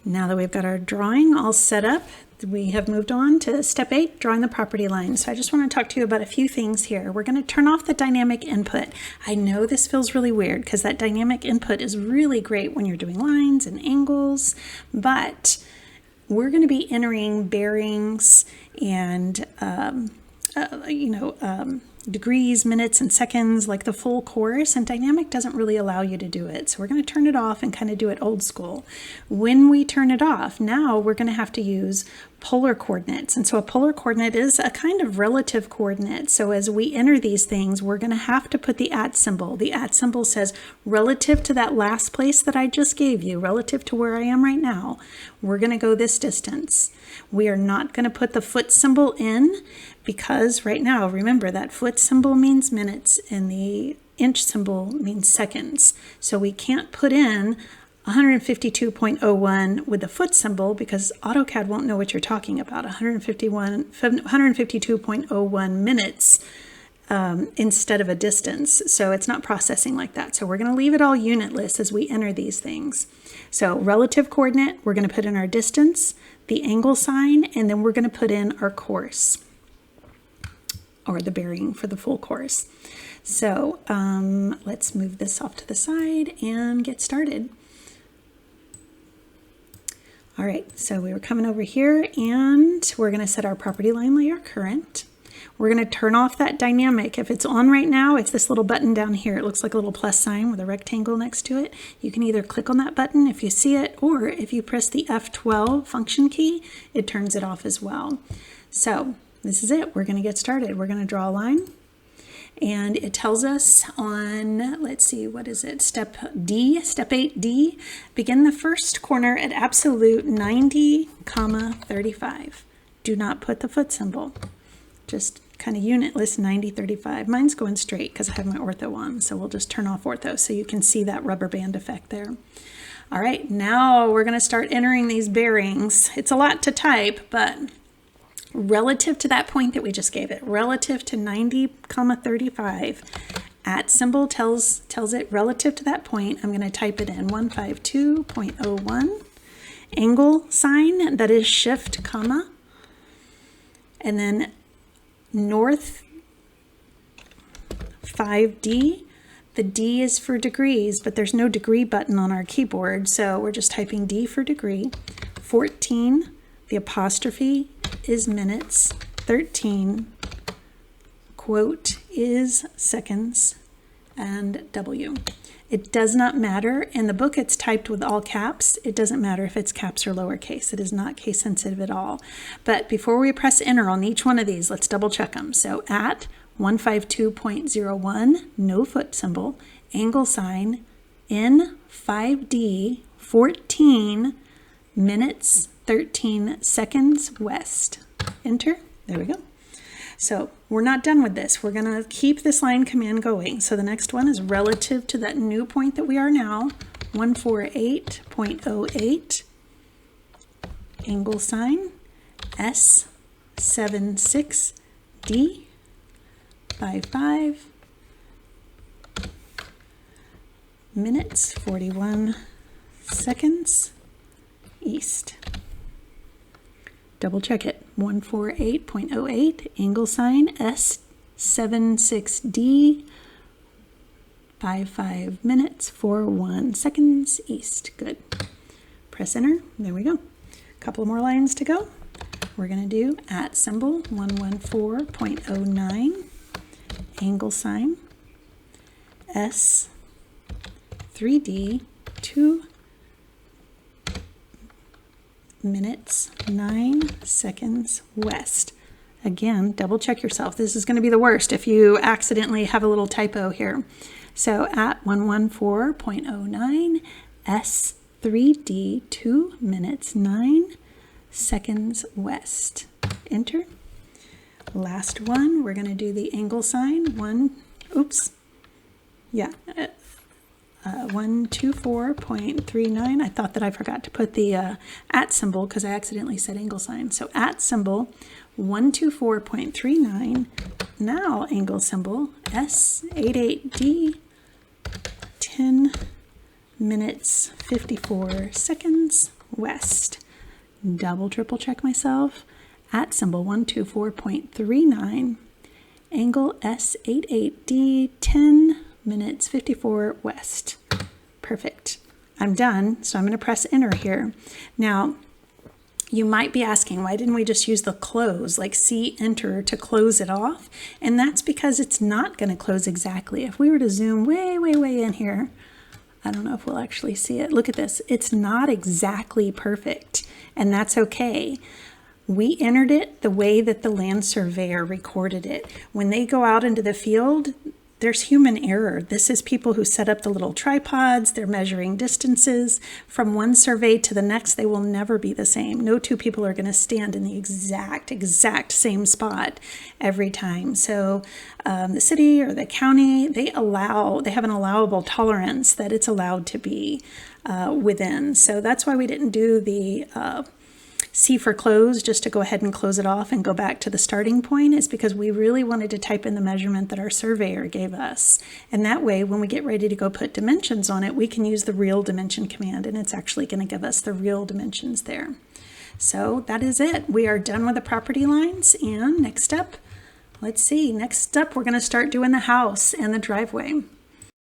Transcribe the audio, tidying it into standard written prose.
Now that we've got our drawing all set up, we have moved on to step 8, drawing the property line. So I just want to talk to you about a few things here. We're going to turn off the dynamic input. I know this feels really weird because that dynamic input is really great when you're doing lines and angles, but we're going to be entering bearings and degrees, minutes, and seconds, like the full course, and dynamic doesn't really allow you to do it. So we're going to turn it off and kind of do it old school. When we turn it off, now we're going to have to use polar coordinates. And so a polar coordinate is a kind of relative coordinate. So as we enter these things, we're going to have to put the @ symbol. The @ symbol says relative to that last place that I just gave you, relative to where I am right now, we're going to go this distance. We are not going to put the foot symbol in because right now, remember that foot symbol means minutes and the inch symbol means seconds. So we can't put in 152.01 with the foot symbol because AutoCAD won't know what you're talking about. 152.01 minutes instead of a distance. So it's not processing like that. So we're going to leave it all unitless as we enter these things. So relative coordinate, we're going to put in our distance, the angle sign, and then we're going to put in our course, or the bearing for the full course. So let's move this off to the side and get started. All right, so we were coming over here and we're going to set our property line layer current. We're going to turn off that dynamic. If it's on right now, it's this little button down here. It looks like a little plus sign with a rectangle next to it. You can either click on that button if you see it, or if you press the F12 function key, it turns it off as well. So this is it. We're going to get started. We're going to draw a line. And it tells us on, let's see, what is it? Step D, step 8D, begin the first corner at absolute 90, 35. Do not put the foot symbol. Just kind of unitless 90, 35. Mine's going straight because I have my ortho on, so we'll just turn off ortho so you can see that rubber band effect there. All right, now we're going to start entering these bearings. It's a lot to type, but relative to that point that we just gave it, relative to 90, 35, @ symbol tells it relative to that point. I'm going to type it in 152.01. Angle sign, that is shift, comma, and then north 5D. The D is for degrees, but there's no degree button on our keyboard, so we're just typing D for degree. 14, the apostrophe is minutes. 13, quote, is seconds, and W. It does not matter. In the book, it's typed with all caps. It doesn't matter if it's caps or lowercase. It is not case sensitive at all. But before we press enter on each one of these, let's double check them. So at 152.01, no foot symbol, angle sign, in 5D, 14 minutes, 13 seconds west. Enter. There we go. So we're not done with this. We're going to keep this line command going. So the next one is relative to that new point that we are now, 148.08, angle sign, S76D, 55, minutes, 41 seconds, east. Double check it. 148.08, angle sign, S76D, 55 minutes, 41 seconds, east. Good. Press enter. There we go. A couple more lines to go. We're going to do @ symbol, 114.09, angle sign, S3D, 2 minutes, 9 seconds west. Again, double check yourself. This is going to be the worst if you accidentally have a little typo here. So at 114.09, S3D, 2 minutes, 9 seconds west. Enter. Last one, we're going to do the angle sign. 124.39. I thought that I forgot to put the @ symbol because I accidentally said angle sign. So @ symbol, 124.39. Now angle symbol, S88D, 10 minutes, 54 seconds west. Double, triple check myself. At symbol 124.39. Angle S88D, 10 minutes 54 west. Perfect. I'm done, so I'm going to press enter here. Now, you might be asking, why didn't we just use the close, like C enter to close it off? And that's because it's not going to close exactly. If we were to zoom way, way, way in here, I don't know if we'll actually see it. Look at this. It's not exactly perfect, and that's okay. We entered it the way that the land surveyor recorded it. When they go out into the field, there's human error. This is people who set up the little tripods. They're measuring distances. From one survey to the next, they will never be the same. No two people are going to stand in the exact same spot every time. So the city or the county, they have an allowable tolerance that it's allowed to be within. So that's why we didn't do the C for close, just to go ahead and close it off and go back to the starting point, is because we really wanted to type in the measurement that our surveyor gave us. And that way, when we get ready to go put dimensions on it, we can use the real dimension command, and it's actually going to give us the real dimensions there. So that is it. We are done with the property lines, and next up, let's see, next up we're going to start doing the house and the driveway.